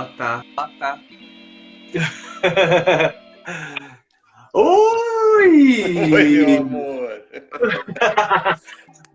tá. Oi! Oi, meu amor.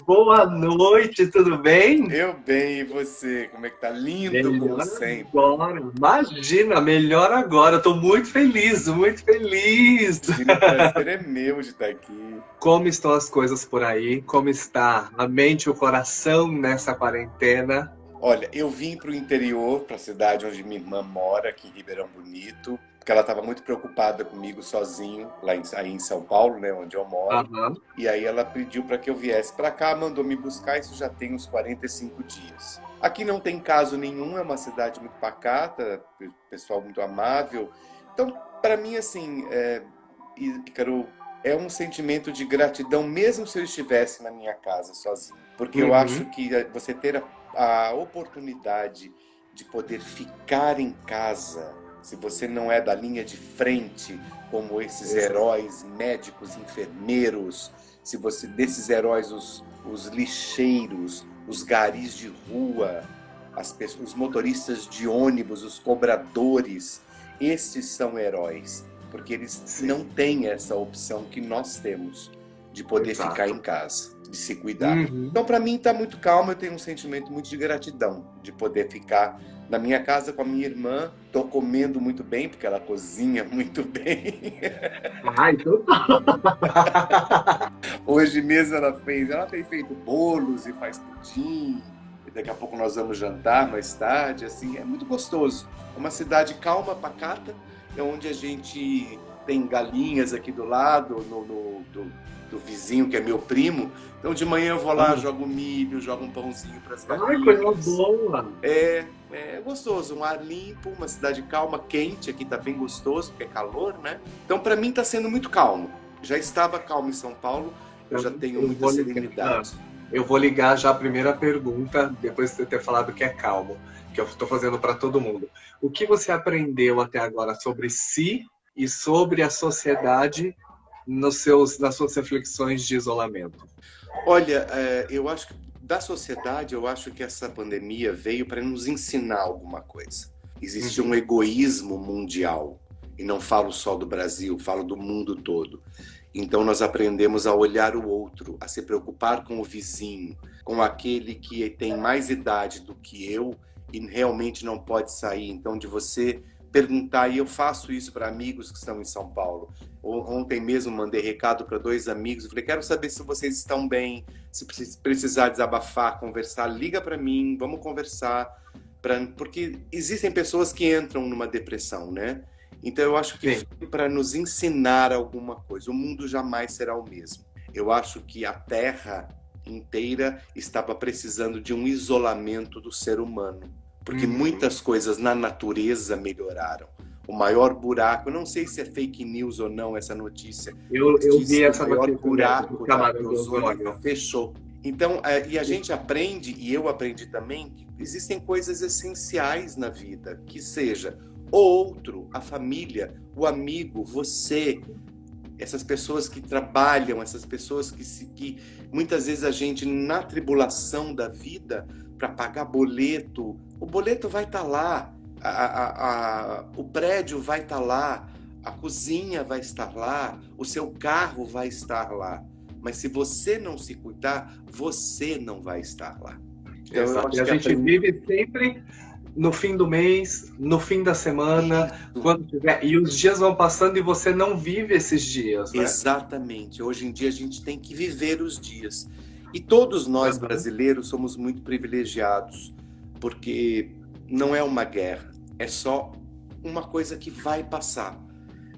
Boa noite, tudo bem? Eu bem, e você? Como é que tá? Lindo como Melhor sempre. agora. Imagina, melhor agora. Eu tô muito feliz, muito feliz. Imagina, o prazer é meu de estar aqui. Como estão as coisas por aí? Como está a mente e o coração nessa quarentena? Olha, eu vim para o interior, para a cidade onde minha irmã mora, aqui em Ribeirão Bonito, porque ela estava muito preocupada comigo sozinho, aí em São Paulo, né, onde eu moro. Aham. E aí ela pediu para que eu viesse para cá, mandou me buscar, isso já tem uns 45 dias. Aqui não tem caso nenhum, é uma cidade muito pacata, pessoal muito amável. Então, para mim, assim, Ícaro, é um sentimento de gratidão, mesmo se eu estivesse na minha casa sozinho. Porque eu acho Uhum. que você ter a oportunidade de poder ficar em casa, se você não é da linha de frente, como esses Exato. heróis médicos, enfermeiros, se você desses heróis, os lixeiros, os garis de rua, os motoristas de ônibus, os cobradores, esses são heróis, porque eles Sim, não têm essa opção que nós temos de poder ficar em exato. casa, de se cuidar. Uhum. Então, para mim, está muito calmo, eu tenho um sentimento muito de gratidão de poder ficar na minha casa com a minha irmã. Estou comendo muito bem, porque ela cozinha muito bem. Ai, então tá. Hoje mesmo ela tem feito bolos e faz pudim. E daqui a pouco nós vamos jantar mais tarde, assim, é muito gostoso. É uma cidade calma, pacata, é onde a gente tem galinhas aqui do lado, do vizinho que é meu primo. Então de manhã eu vou lá, jogo milho, jogo um pãozinho para as Ai, coisa galinhas. boa. É gostoso, um ar limpo, uma cidade calma, quente, aqui tá bem gostoso, porque é calor, né? Então para mim tá sendo muito calmo. Já estava calmo em São Paulo, eu já Então, tenho eu muita vou ligar. serenidade. Eu vou ligar já a primeira pergunta, depois de você ter falado que é calmo, que eu estou fazendo para todo mundo. O que você aprendeu até agora sobre si e sobre a sociedade nas suas reflexões de isolamento? Olha, eu acho que da sociedade, eu acho que essa pandemia veio para nos ensinar alguma coisa. Existe um Uhum. egoísmo mundial, e não falo só do Brasil, falo do mundo todo. Então nós aprendemos a olhar o outro, a se preocupar com o vizinho, com aquele que tem mais idade do que eu e realmente não pode sair. Então de você perguntar, e eu faço isso para amigos que estão em São Paulo. Ontem mesmo mandei recado para 2 amigos, eu falei, quero saber se vocês estão bem, se precisar desabafar, conversar, liga para mim, vamos conversar, porque existem pessoas que entram numa depressão, né? Então eu acho que Sim. foi para nos ensinar alguma coisa. O mundo jamais será o mesmo. Eu acho que a Terra inteira estava precisando de um isolamento do ser humano, porque Uhum. muitas coisas na natureza melhoraram. O maior buraco, eu não sei se é fake news ou não essa notícia, mas Eu diz vi que o essa maior notícia mesmo, do buraco camarão de do ozônio ozônio. fechou. Então, e a gente aprende, e eu aprendi também, que existem coisas essenciais na vida, que seja o outro, a família, o amigo, você, essas pessoas que trabalham, essas pessoas que muitas vezes a gente, na tribulação da vida, para pagar boleto, o boleto vai estar lá, o prédio vai estar lá, a cozinha vai estar lá, o seu carro vai estar lá. Mas se você não se cuidar, você não vai estar lá. Então eu Exato. E acho a que gente aprendi vive sempre no fim do mês, no fim da semana, isso. quando tiver. E os dias vão passando e você não vive esses dias, né? Exatamente. Hoje em dia a gente tem que viver os dias. E todos nós Aham. brasileiros somos muito privilegiados, porque não é uma guerra, é só uma coisa que vai passar.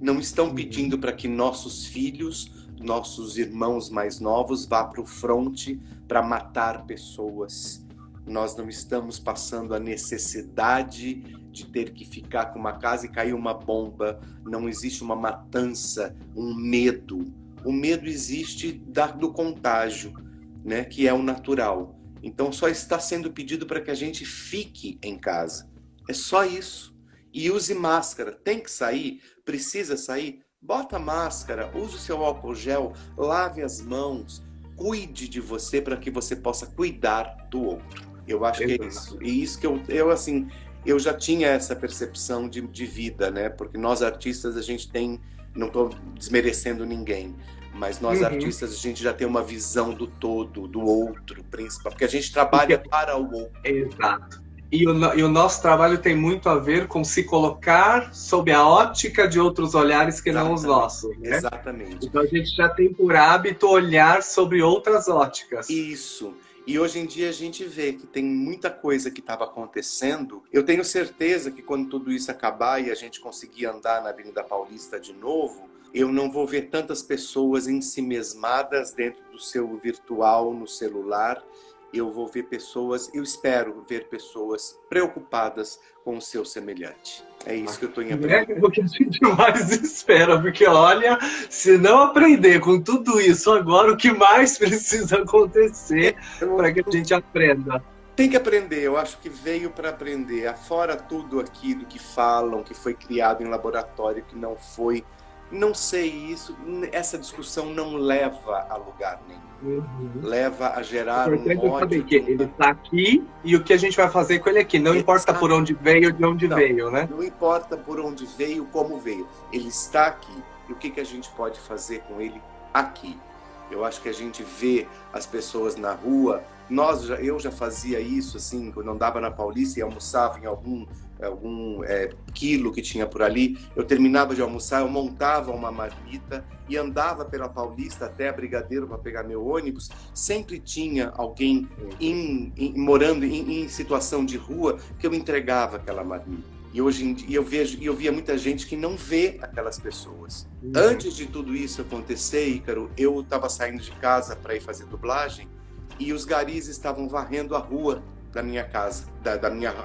Não estão Uhum. pedindo para que nossos filhos, nossos irmãos mais novos vá para o fronte para matar pessoas. Nós não estamos passando a necessidade de ter que ficar com uma casa e cair uma bomba. Não existe uma matança, um medo. O medo existe do contágio, né, que é o natural. Então só está sendo pedido para que a gente fique em casa. É só isso. E use máscara. Tem que sair? Precisa sair? Bota máscara, use o seu álcool gel, lave as mãos, cuide de você para que você possa cuidar do outro. Eu acho que é isso. Exato. E isso que eu assim, eu já tinha essa percepção de vida, né? Porque nós artistas, a gente tem, não estou desmerecendo ninguém, mas nós artistas, a gente já tem uma visão do todo, do outro, principal, porque a gente trabalha para o outro. Exato. E o nosso trabalho tem muito a ver com se colocar sob a ótica de outros olhares que não os nossos, né? Exatamente. Então a gente já tem por hábito olhar sobre outras óticas. Isso. E hoje em dia a gente vê que tem muita coisa que estava acontecendo. Eu tenho certeza que quando tudo isso acabar e a gente conseguir andar na Avenida Paulista de novo, eu não vou ver tantas pessoas ensimesmadas dentro do seu virtual, no celular. Eu vou ver pessoas, eu espero ver pessoas preocupadas com o seu semelhante. É isso que eu estou em aprender. É o que a gente mais espera, porque olha, se não aprender com tudo isso agora, o que mais precisa acontecer para que a gente aprenda? Tem que aprender, eu acho que veio para aprender. Afora tudo aquilo que falam, que foi criado em laboratório, que não foi. Não sei isso, essa discussão não leva a lugar nenhum. Leva a gerar um ódio. Saber que ele está aqui e o que a gente vai fazer com ele aqui. Não importa por onde veio, de onde veio, né? Não importa por onde veio, como veio. Ele está aqui. E o que a gente pode fazer com ele aqui? Eu acho que a gente vê as pessoas na rua. Eu já fazia isso, assim, quando andava na Paulista e almoçava em algum quilo que tinha por ali. Eu terminava de almoçar, eu montava uma marmita e andava pela Paulista até a Brigadeiro para pegar meu ônibus. Sempre tinha alguém morando em situação de rua que eu entregava aquela marmita. E hoje em dia eu via muita gente que não vê aquelas pessoas. Antes de tudo isso acontecer, Ícaro, eu estava saindo de casa para ir fazer dublagem e os garis estavam varrendo a rua da minha casa,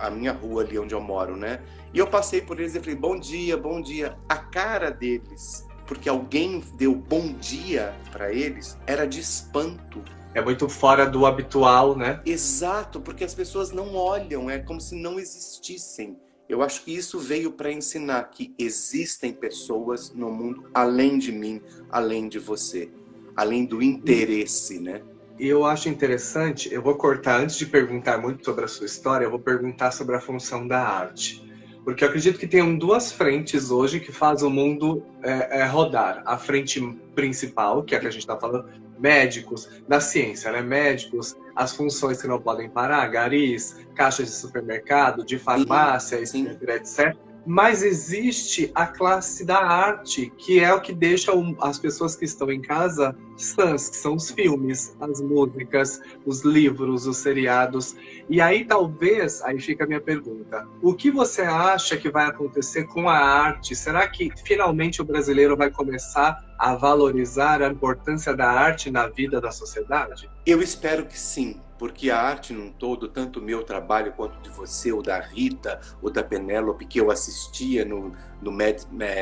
a minha rua ali onde eu moro, né? E eu passei por eles e falei, bom dia, bom dia. A cara deles, porque alguém deu bom dia para eles, era de espanto. É muito fora do habitual, né? Exato, porque as pessoas não olham, é como se não existissem. Eu acho que isso veio para ensinar que existem pessoas no mundo além de mim, além de você, além do interesse, né? Eu acho interessante, eu vou cortar, antes de perguntar muito sobre a sua história, eu vou perguntar sobre a função da arte. Porque eu acredito que tem duas frentes hoje que fazem o mundo rodar. A frente principal, que é a que a gente está falando, médicos, da ciência, né? Médicos, as funções que não podem parar, garis, caixas de supermercado, de farmácia, sim. etc. Mas existe a classe da arte, que é o que deixa as pessoas que estão em casa sãs, que são os filmes, as músicas, os livros, os seriados. E aí talvez, aí fica a minha pergunta, o que você acha que vai acontecer com a arte? Será que finalmente o brasileiro vai começar a valorizar a importância da arte na vida da sociedade? Eu espero que sim. Porque a arte num todo, tanto o meu trabalho quanto de você, ou da Rita, ou da Penélope, que eu assistia no Drag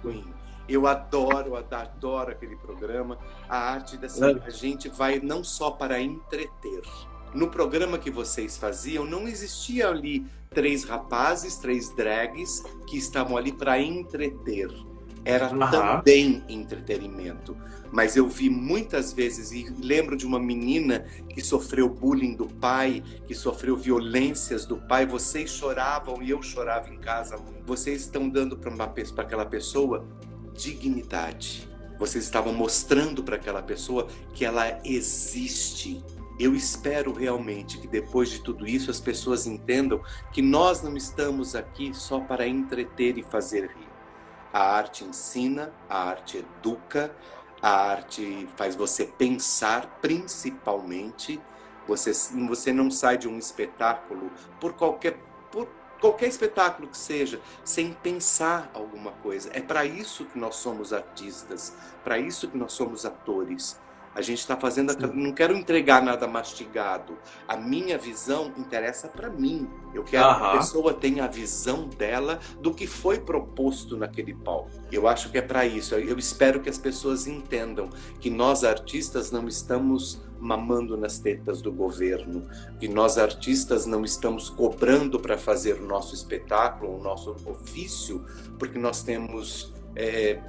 Queen. Eu adoro aquele programa. A arte a gente vai não só para entreter. No programa que vocês faziam, não existia ali 3 rapazes, 3 drags que estavam ali para entreter. Era também entretenimento. Mas eu vi muitas vezes, e lembro de uma menina que sofreu bullying do pai, que sofreu violências do pai. Vocês choravam e eu chorava em casa. Vocês estão dando para aquela pessoa dignidade. Vocês estavam mostrando para aquela pessoa que ela existe. Eu espero realmente que depois de tudo isso as pessoas entendam que nós não estamos aqui só para entreter e fazer rir. A arte ensina, a arte educa, a arte faz você pensar, principalmente. Você não sai de um espetáculo, por qualquer espetáculo que seja, sem pensar alguma coisa. É para isso que nós somos artistas, para isso que nós somos atores. A gente está fazendo... Não quero entregar nada mastigado. A minha visão interessa para mim. Eu quero que a pessoa tenha a visão dela do que foi proposto naquele palco. Eu acho que é para isso. Eu espero que as pessoas entendam que nós artistas não estamos mamando nas tetas do governo, que nós artistas não estamos cobrando para fazer o nosso espetáculo, o nosso ofício, porque nós temos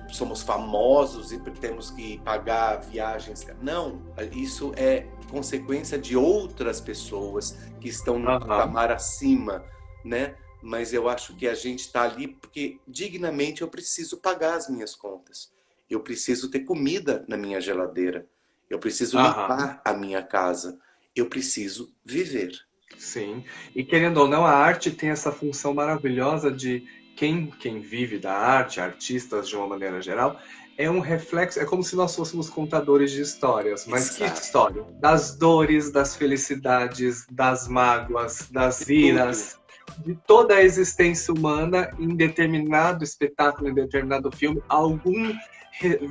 somos famosos e temos que pagar viagens. Não, isso é consequência de outras pessoas que estão no patamar acima, né? Mas eu acho que a gente está ali porque dignamente eu preciso pagar as minhas contas. Eu preciso ter comida na minha geladeira. Eu preciso limpar a minha casa. Eu preciso viver. Sim. E querendo ou não, a arte tem essa função maravilhosa de quem vive da arte, artistas de uma maneira geral, é um reflexo, é como se nós fôssemos contadores de histórias. Mas que história? Das dores, das felicidades, das mágoas, das iras, de toda a existência humana em determinado espetáculo, em determinado filme, algum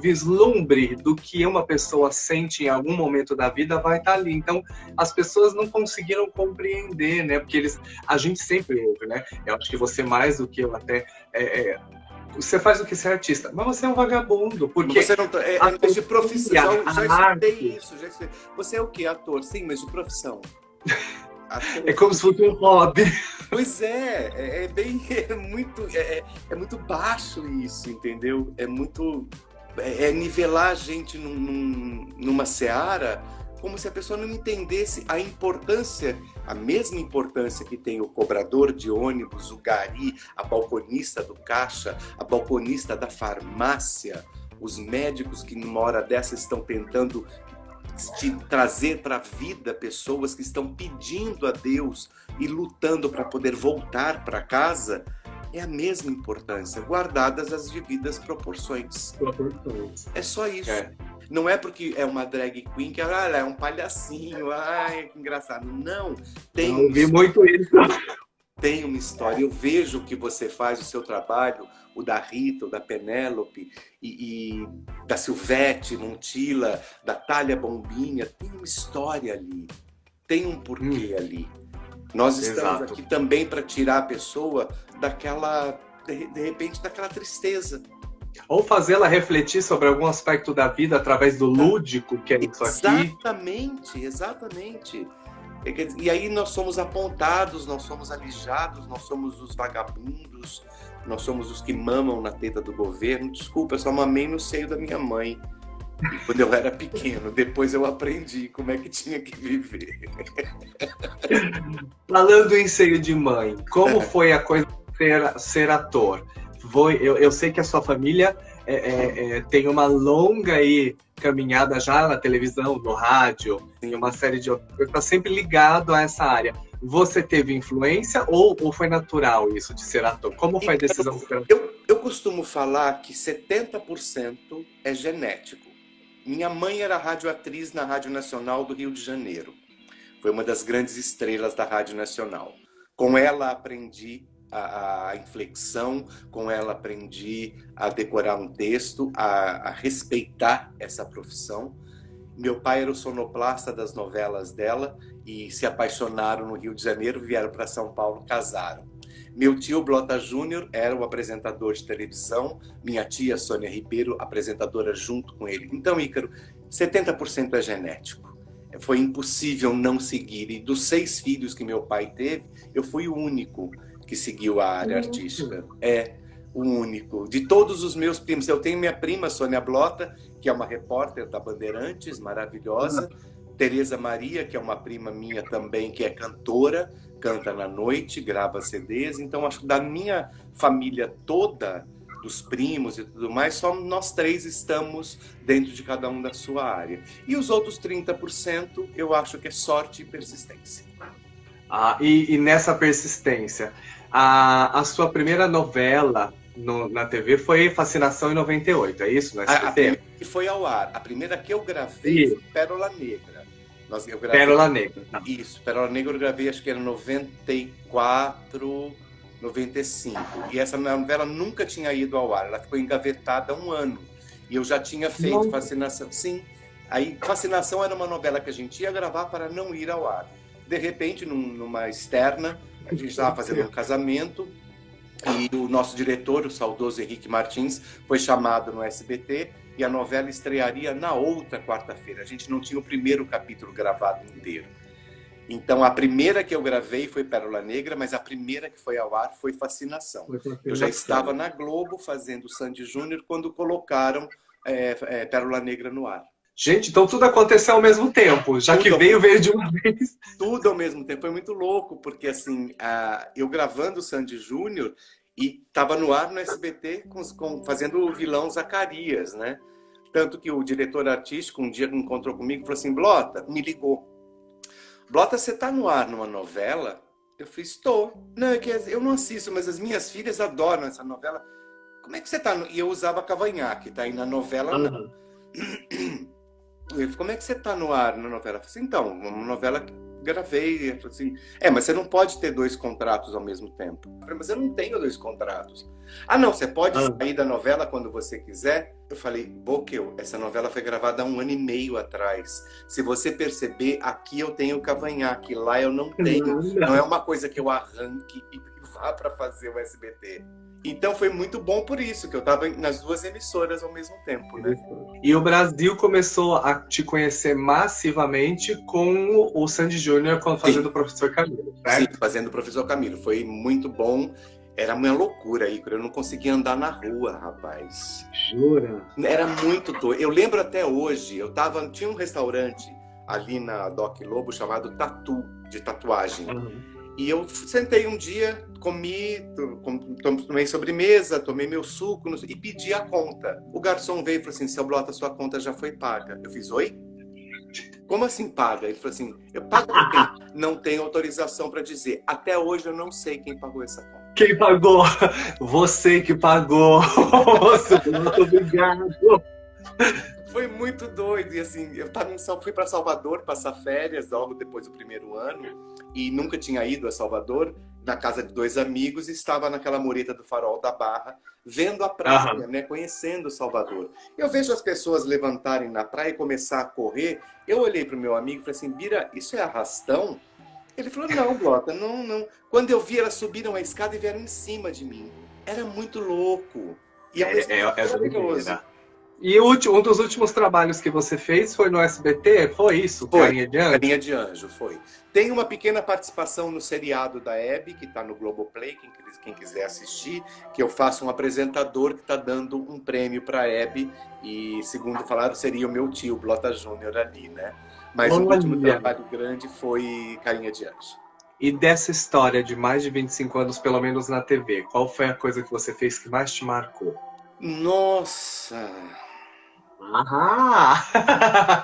vislumbre do que uma pessoa sente em algum momento da vida vai estar ali. Então, as pessoas não conseguiram compreender, né? Porque a gente sempre ouve, né? Eu acho que você mais do que eu até... você faz o que ser artista, mas você é um vagabundo, porque... Você não é de profissão, já estudei isso. Você é o quê? Ator? Sim, mas de profissão. É como se fosse um hobby. Pois é muito baixo isso, entendeu? É nivelar a gente numa seara como se a pessoa não entendesse a importância, a mesma importância que tem o cobrador de ônibus, o gari, a balconista do caixa, a balconista da farmácia, os médicos que numa hora dessa estão tentando te trazer para a vida pessoas que estão pedindo a Deus e lutando para poder voltar para casa. É a mesma importância, guardadas as devidas proporções. É só isso. Não é porque é uma drag queen que ela é um palhacinho, ai, que engraçado. Não, eu vi muito isso. Tem uma história. Eu vejo o que você faz, o seu trabalho, o da Rita, o da Penélope, e da Silvete Montilla, da Thalia Bombinha. Tem uma história ali, tem um porquê ali. Nós estamos aqui também para tirar a pessoa daquela, de repente, daquela tristeza. Ou fazê-la refletir sobre algum aspecto da vida através do lúdico, que é isso aqui. Exatamente. E aí nós somos apontados, nós somos alijados, nós somos os vagabundos, nós somos os que mamam na teta do governo. Desculpa, eu só mamei no seio da minha mãe quando eu era pequeno. Depois eu aprendi como é que tinha que viver. Falando em seio de mãe, como foi a coisa de ser ator? Eu sei que a sua família tem uma longa aí caminhada já na televisão, no rádio, em uma série de outras coisas, está sempre ligado a essa área. Você teve influência ou foi natural isso de ser ator? Como foi a decisão? Eu costumo falar que 70% é genético. Minha mãe era radioatriz na Rádio Nacional do Rio de Janeiro. Foi uma das grandes estrelas da Rádio Nacional. Com ela aprendi a inflexão, com ela aprendi a decorar um texto, a respeitar essa profissão. Meu pai era o sonoplasta das novelas dela e se apaixonaram no Rio de Janeiro, vieram para São Paulo, casaram. Meu tio Blota Júnior era o apresentador de televisão, minha tia Sônia Ribeiro, apresentadora junto com ele. Então, Ícaro, 70% é genético. Foi impossível não seguir. E dos 6 filhos que meu pai teve, eu fui o único que seguiu a área artística. É o único. De todos os meus primos, eu tenho minha prima, Sônia Blota, que é uma repórter da Bandeirantes, maravilhosa. Tereza Maria, que é uma prima minha também, que é cantora, canta na noite, grava CDs. Então, acho que da minha família toda, dos primos e tudo mais, só nós 3 estamos dentro de cada um da sua área. E os outros 30%, eu acho que é sorte e persistência. E nessa persistência, a sua primeira novela na TV foi Fascinação em 98, é isso? No SBT? A primeira que foi ao ar. A primeira que eu gravei foi Pérola Negra. Pérola Negra. Tá. Isso, Pérola Negra eu gravei, acho que era 94, 95. E essa novela nunca tinha ido ao ar, ela ficou engavetada há 1 ano. E eu já tinha feito Fascinação. Sim, aí Fascinação era uma novela que a gente ia gravar para não ir ao ar. De repente, numa externa, a gente estava fazendo um casamento e o nosso diretor, o saudoso Henrique Martins, foi chamado no SBT e a novela estrearia na outra quarta-feira. A gente não tinha o primeiro capítulo gravado inteiro. Então, a primeira que eu gravei foi Pérola Negra, mas a primeira que foi ao ar foi Fascinação. Eu já estava na Globo fazendo Sandy Júnior quando colocaram Pérola Negra no ar. Gente, então tudo aconteceu ao mesmo tempo. Já que veio de uma vez. Tudo ao mesmo tempo. Foi muito louco, porque assim, eu gravando Sandy Júnior e estava no ar no SBT fazendo o vilão Zacarias, né? Tanto que o diretor artístico um dia encontrou comigo e falou assim, Blota, me ligou. Blota, você tá no ar numa novela? Eu falei, estou. Não, é que eu não assisto, mas as minhas filhas adoram essa novela. Como é que você tá? E eu usava cavanhaque, tá? E na novela, não. Eu falei, como é que você tá no ar na novela? Eu falei assim, então, uma novela que gravei. Eu falei assim, mas você não pode ter 2 contratos ao mesmo tempo. Eu falei, mas eu não tenho 2 contratos. Ah, não, você pode sair da novela quando você quiser? Eu falei, Boqueu, essa novela foi gravada há 1 ano e meio atrás. Se você perceber, aqui eu tenho cavanhaque, lá eu não tenho. Não é uma coisa que eu arranque e vá para fazer o SBT. Então foi muito bom por isso, que eu estava nas 2 emissoras ao mesmo tempo, né? E o Brasil começou a te conhecer massivamente com o Sandy Júnior fazendo o Professor Camilo, certo? Sim, fazendo o Professor Camilo. Foi muito bom. Era uma loucura, Ícaro. Eu não conseguia andar na rua, rapaz. Jura? Era muito doido. Eu lembro até hoje, tinha um restaurante ali na Doc Lobo chamado Tatu, de tatuagem. E eu sentei um dia, tomei sobremesa, tomei meu suco e pedi a conta. O garçom veio e falou assim, seu Blota, sua conta já foi paga. Eu fiz, oi? Como assim paga? Ele falou assim, eu pago por quem? Não tenho autorização para dizer. Até hoje eu não sei quem pagou essa conta. Quem pagou? Você que pagou. Muito obrigado. Foi muito doido. E assim, fui para Salvador passar férias logo depois do primeiro ano e nunca tinha ido a Salvador, na casa de 2 amigos, e estava naquela mureta do Farol da Barra, vendo a praia, né, conhecendo Salvador. Eu vejo as pessoas levantarem na praia e começar a correr. Eu olhei para o meu amigo e falei assim, Bira, isso é arrastão? Ele falou, não, Blota, não. Quando eu vi, elas subiram a escada e vieram em cima de mim. Era muito louco. E é maravilhoso. E um dos últimos trabalhos que você fez foi no SBT? Foi isso? Foi, Carinha de Anjo? Carinha de Anjo, foi. Tem uma pequena participação no seriado da Hebe, que está no Globoplay, quem quiser assistir, que eu faço um apresentador que está dando um prêmio para a Hebe, e segundo falaram, seria o meu tio, Blota Júnior, ali, né? Mas o último trabalho grande foi Carinha de Anjo. E dessa história de mais de 25 anos, pelo menos na TV, qual foi a coisa que você fez que mais te marcou? Nossa!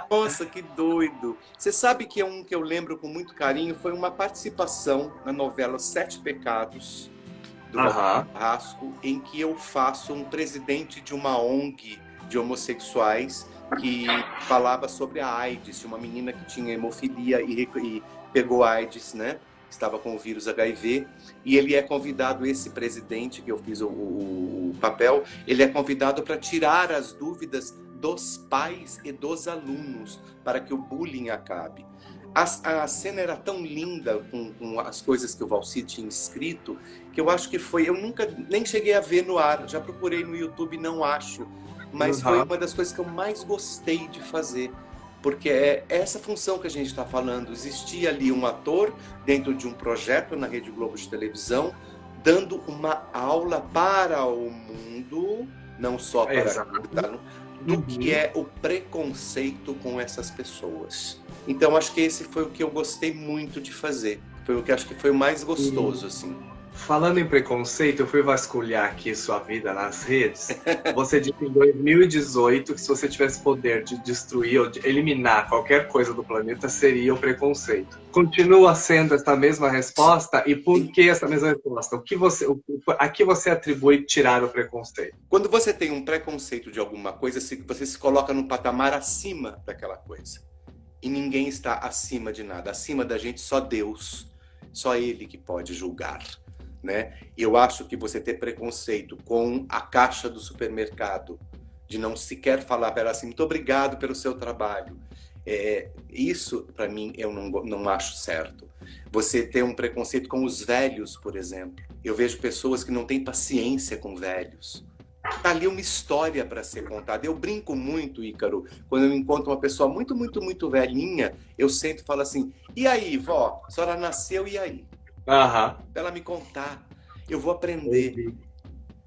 Nossa, que doido! Você sabe que um que eu lembro com muito carinho foi uma participação na novela 7 Pecados, do Carrasco, em que eu faço um presidente de uma ONG de homossexuais que falava sobre a AIDS, uma menina que tinha hemofilia e pegou AIDS, né? Estava com o vírus HIV, e ele é convidado, esse presidente que eu fiz o papel, ele é convidado para tirar as dúvidas dos pais e dos alunos, para que o bullying acabe. A cena era tão linda com as coisas que o Valci tinha escrito, que eu acho que eu nunca nem cheguei a ver no ar, já procurei no YouTube, não acho, mas foi uma das coisas que eu mais gostei de fazer. Porque é essa função que a gente está falando. Existia ali um ator dentro de um projeto na Rede Globo de televisão, dando uma aula para o mundo, não só para do que é o preconceito com essas pessoas. Então, acho que esse foi o que eu gostei muito de fazer. Foi o que acho que foi o mais gostoso, assim. Falando em preconceito, eu fui vasculhar aqui sua vida nas redes. Você disse em 2018 que se você tivesse poder de destruir ou de eliminar qualquer coisa do planeta, seria o preconceito. Continua sendo essa mesma resposta? E por que essa mesma resposta? A que você atribui tirar o preconceito? Quando você tem um preconceito de alguma coisa, você se coloca num patamar acima daquela coisa. E ninguém está acima de nada. Acima da gente, só Deus. Só Ele que pode julgar. Né? Eu acho que você ter preconceito com a caixa do supermercado, de não sequer falar para ela assim, muito obrigado pelo seu trabalho, isso para mim eu não acho certo. Você ter um preconceito com os velhos, por exemplo. Eu vejo pessoas que não têm paciência com velhos, Tá ali uma história para ser contada. Eu brinco muito, Ícaro, quando eu encontro uma pessoa muito, muito, muito velhinha, eu sento e falo assim, e aí, vó, a senhora nasceu, e aí? Aham. Pra ela me contar, eu vou aprender.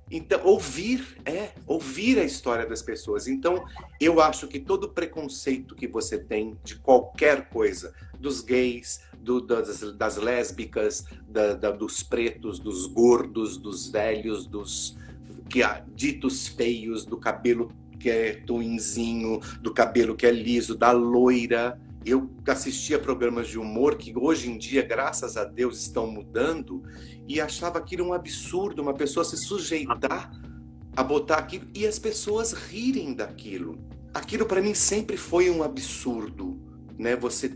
Então, ouvir a história das pessoas. Então, eu acho que todo preconceito que você tem de qualquer coisa, dos gays, das lésbicas, dos pretos, dos gordos, dos velhos, dos ditos feios, do cabelo que é twinzinho, do cabelo que é liso, da loira. Eu assistia programas de humor que hoje em dia, graças a Deus, estão mudando, e achava aquilo um absurdo, uma pessoa se sujeitar a botar aquilo e as pessoas rirem daquilo. Aquilo para mim sempre foi um absurdo, né? Você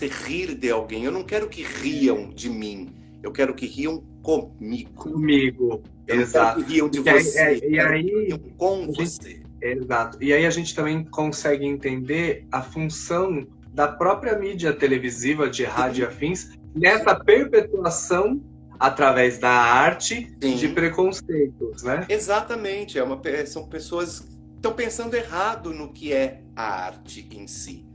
rir de alguém. Eu não quero que riam de mim, eu quero que riam comigo. Comigo, eu exato. Não quero que riam de você, e aí que riam com você. Exato. E aí a gente também consegue entender a função da própria mídia televisiva, de rádio e afins, nessa perpetuação através da arte de preconceitos, né? Exatamente. São pessoas que estão pensando errado no que é a arte em si.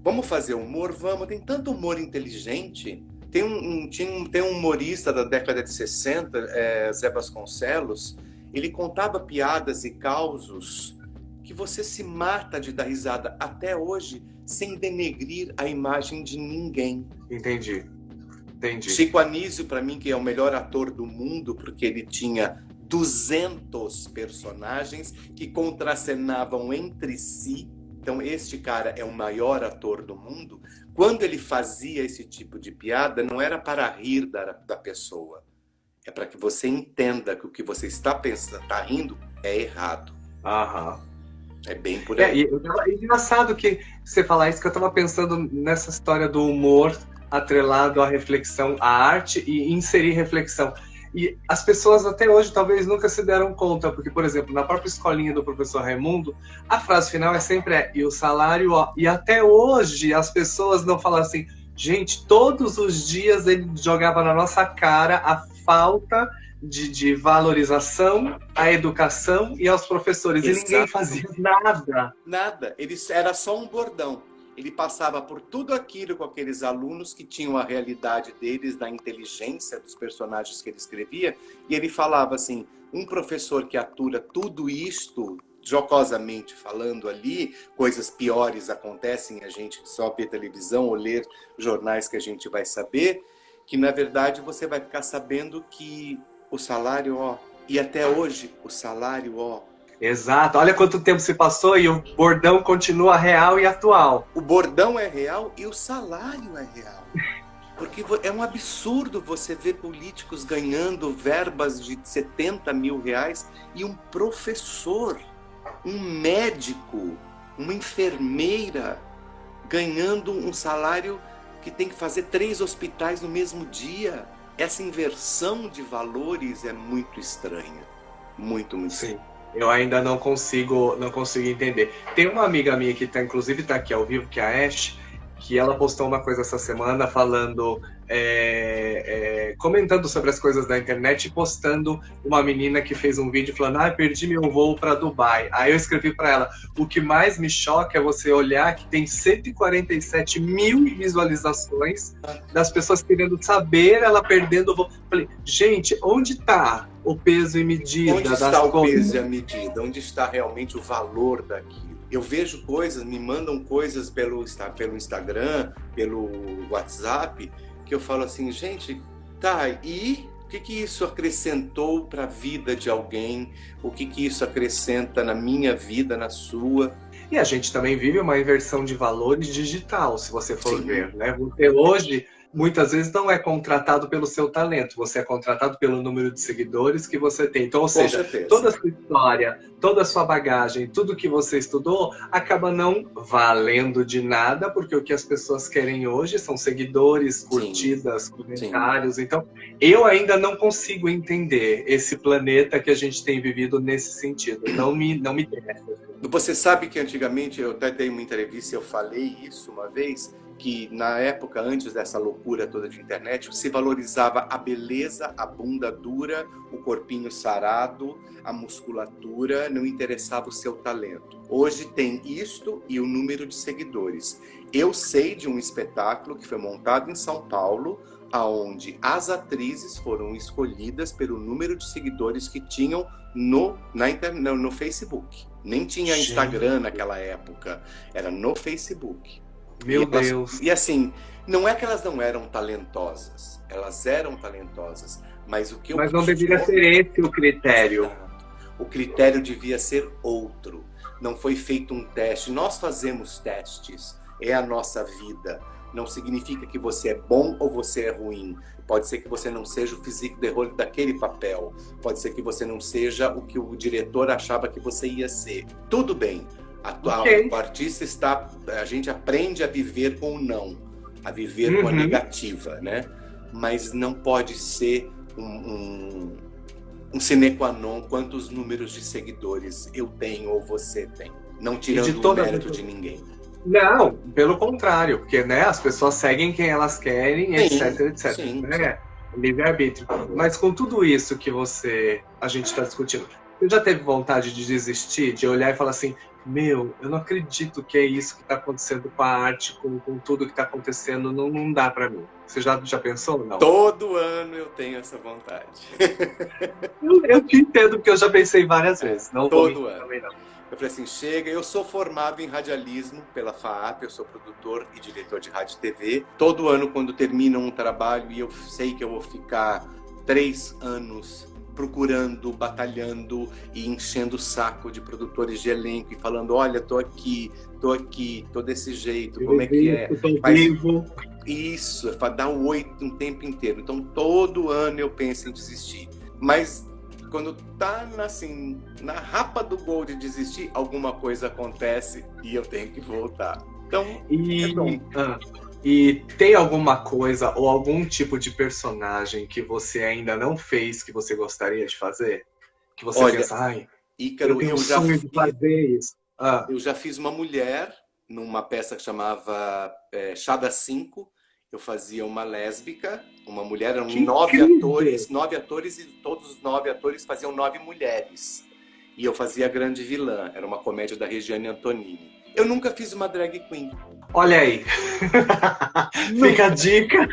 Vamos fazer humor? Vamos. Tem tanto humor inteligente. Tem um humorista da década de 60, Zé Vasconcelos, ele contava piadas e causos que você se mata de dar risada até hoje, sem denegrir a imagem de ninguém. Entendi. Chico Anísio, para mim, que é o melhor ator do mundo, porque ele tinha 200 personagens que contracenavam entre si. Então, este cara é o maior ator do mundo. Quando ele fazia esse tipo de piada, não era para rir da pessoa. É para que você entenda que o que você está pensando, está rindo, é errado. Aham. É bem por aí. É engraçado que você falar isso, que eu estava pensando nessa história do humor atrelado à reflexão, à arte, e inserir reflexão. E as pessoas até hoje talvez nunca se deram conta, porque, por exemplo, na própria escolinha do professor Raimundo, a frase final é sempre e o salário, ó. E até hoje as pessoas não falam assim, gente, todos os dias ele jogava na nossa cara a falta de valorização à educação e aos professores. Exatamente. E ninguém fazia nada. Nada. Era só um bordão. Ele passava por tudo aquilo com aqueles alunos que tinham a realidade deles, da inteligência dos personagens que ele escrevia, e ele falava assim, um professor que atura tudo isto, jocosamente falando ali, coisas piores acontecem, a gente só vê televisão ou ler jornais que a gente vai saber, que na verdade você vai ficar sabendo que o salário, ó, e até hoje o salário, ó. Exato, olha quanto tempo se passou e o bordão continua real e atual. O bordão é real e o salário é real. Porque é um absurdo você ver políticos ganhando verbas de 70 mil reais e um professor, um médico, uma enfermeira ganhando um salário que tem que fazer 3 hospitais no mesmo dia. Essa inversão de valores é muito estranha. Muito, muito Sim. Eu ainda não consigo entender. Tem uma amiga minha que inclusive está aqui ao vivo, que é a Ash, que ela postou uma coisa essa semana falando, comentando sobre as coisas da internet e postando uma menina que fez um vídeo falando, perdi meu voo para Dubai. Aí eu escrevi para ela, o que mais me choca é você olhar que tem 147 mil visualizações das pessoas querendo saber, ela perdendo o voo. Falei, gente, onde está o peso e medida? Onde está o peso e a medida? Onde está realmente o valor daquilo? Eu vejo coisas, me mandam coisas pelo Instagram, pelo WhatsApp, que eu falo assim, gente, tá, e o que isso acrescentou para a vida de alguém? O que isso acrescenta na minha vida, na sua? E a gente também vive uma inversão de valores digital, se você for Sim. ver, né? Você hoje, muitas vezes, não é contratado pelo seu talento, você é contratado pelo número de seguidores que você tem. Então, ou seja, toda a sua história, toda a sua bagagem, tudo que você estudou, acaba não valendo de nada, porque o que as pessoas querem hoje são seguidores, curtidas, comentários. Sim. Então, eu ainda não consigo entender esse planeta que a gente tem vivido nesse sentido. Não me interessa. Você sabe que antigamente, eu até dei uma entrevista e eu falei isso uma vez, que na época, antes dessa loucura toda de internet, se valorizava a beleza, a bunda dura, o corpinho sarado, a musculatura, não interessava o seu talento. Hoje tem isto e o número de seguidores. Eu sei de um espetáculo que foi montado em São Paulo, aonde as atrizes foram escolhidas pelo número de seguidores que tinham no Facebook. Nem tinha Instagram naquela época, era no Facebook. Meu Deus! E assim, não é que elas não eram talentosas, elas eram talentosas, mas o que eu... Mas não deveria ser esse o critério. O critério devia ser outro. Não foi feito um teste. Nós fazemos testes, é a nossa vida. Não significa que você é bom ou você é ruim. Pode ser que você não seja o physique de rôle daquele papel. Pode ser que você não seja o que o diretor achava que você ia ser. Tudo bem. O artista está... A gente aprende a viver com o não. A viver com a negativa, né? Mas não pode ser um sine qua non quantos números de seguidores eu tenho ou você tem. Não tirando o mérito de ninguém. Não, pelo contrário, porque né, as pessoas seguem quem elas querem, etc, etc. Sim, né? Livre-arbítrio. Mas com tudo isso que a gente está discutindo, você já teve vontade de desistir, de olhar e falar assim, meu, eu não acredito que é isso que está acontecendo com a arte, com tudo que está acontecendo, não dá para mim. Você já pensou ou não? Todo ano eu tenho essa vontade. Eu te entendo, porque eu já pensei várias vezes. Não todo ano. Também não. Eu falei assim, chega, eu sou formado em radialismo pela FAAP, eu sou produtor e diretor de rádio e TV. Todo ano, quando termina um trabalho e eu sei que eu vou ficar 3 anos procurando, batalhando e enchendo o saco de produtores de elenco e falando, olha, tô aqui, tô desse jeito, como é que é? Vivo. Isso, é para dar o 8 um tempo inteiro. Então, todo ano eu penso em desistir. Mas quando tá assim, na rapa do gol de desistir, alguma coisa acontece e eu tenho que voltar. Então, é bom. E tem alguma coisa ou algum tipo de personagem que você ainda não fez que você gostaria de fazer? Que você pensa, ai, Ícaro, eu já fiz fazer isso. Eu já fiz uma mulher numa peça que chamava Chada 5. Eu fazia uma lésbica, uma mulher, eram 9 atores e todos os 9 atores faziam 9 mulheres. E eu fazia a grande vilã, era uma comédia da Regiane Antonini. Eu nunca fiz uma drag queen. Olha aí, fica a dica.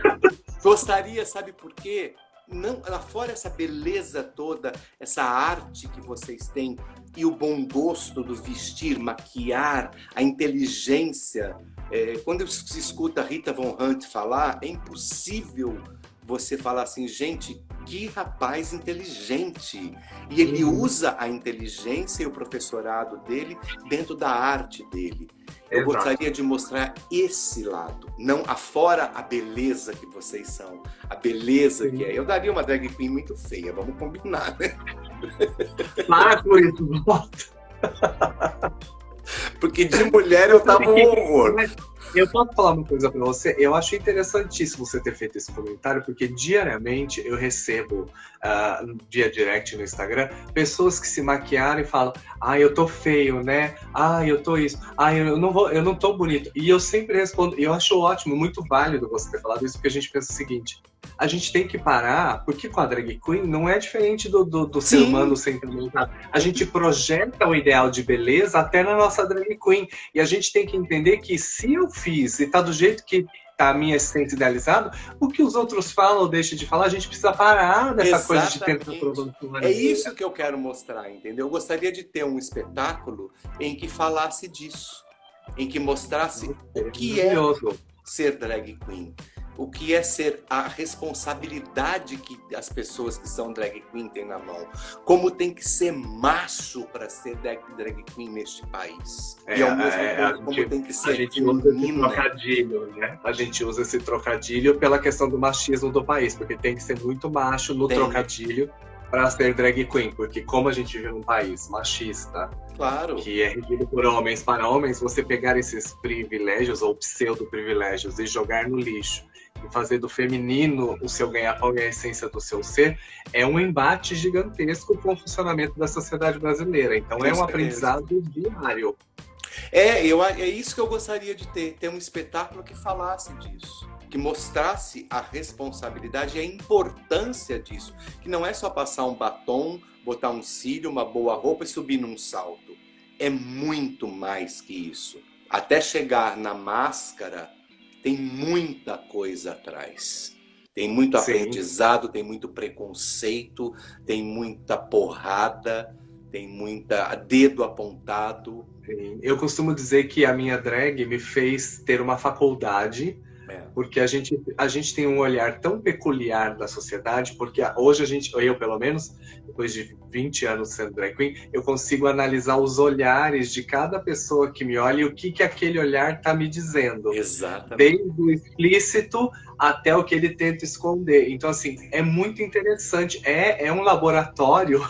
Gostaria, sabe por quê? Não, lá fora essa beleza toda, essa arte que vocês têm e o bom gosto do vestir, maquiar, a inteligência. Quando se escuta Rita Von Hunt falar, é impossível você falar assim, gente, que rapaz inteligente. E ele usa a inteligência e o professorado dele dentro da arte dele. Eu gostaria de mostrar esse lado, não afora a beleza que vocês são, a beleza que é. Eu daria uma drag queen muito feia, vamos combinar, né? Para com isso, porque de mulher eu tava um horror. Eu posso falar uma coisa pra você? Eu acho interessantíssimo você ter feito esse comentário, porque diariamente eu recebo, via direct no Instagram, pessoas que se maquiaram e falam, eu tô feio, né? Eu tô isso. Eu não tô bonito. E eu sempre respondo, e eu acho ótimo, muito válido você ter falado isso, porque a gente pensa o seguinte, a gente tem que parar, porque com a drag queen não é diferente do ser humano sentimental. A gente projeta o ideal de beleza até na nossa drag queen. E a gente tem que entender que se eu fiz e tá do jeito que tá a minha essência idealizada, o que os outros falam ou deixam de falar, a gente precisa parar dessa coisa de tentar provar. É isso que eu quero mostrar, entendeu? Eu gostaria de ter um espetáculo em que falasse disso, em que mostrasse o que é ser drag queen. O que é ser a responsabilidade que as pessoas que são drag queen têm na mão. Como tem que ser macho para ser drag queen neste país. E ao mesmo tempo, como tem que ser feminina. A gente usa esse trocadilho pela questão do machismo do país, porque tem que ser muito macho no trocadilho para ser drag queen. Porque como a gente vive num país machista, que é regido por homens para homens, você pegar esses privilégios ou pseudo-privilégios e jogar no lixo, e fazer do feminino o seu ganha-pão e a essência do seu ser, é um embate gigantesco com o funcionamento da sociedade brasileira. Então é um aprendizado diário. É isso que eu gostaria de ter um espetáculo que falasse disso, que mostrasse a responsabilidade e a importância disso, que não é só passar um batom, botar um cílio, uma boa roupa e subir num salto. É muito mais que isso. Até chegar na máscara, tem muita coisa atrás. Tem muito Sim. aprendizado, tem muito preconceito, tem muita porrada, tem muita dedo apontado. Sim. Eu costumo dizer que a minha drag me fez ter uma faculdade, porque a gente tem um olhar tão peculiar da sociedade, porque hoje a gente, eu pelo menos, depois de 20 anos sendo drag queen, eu consigo analisar os olhares de cada pessoa que me olha e o que aquele olhar está me dizendo. Exatamente. Desde o explícito até o que ele tenta esconder. Então, assim, é muito interessante. É um laboratório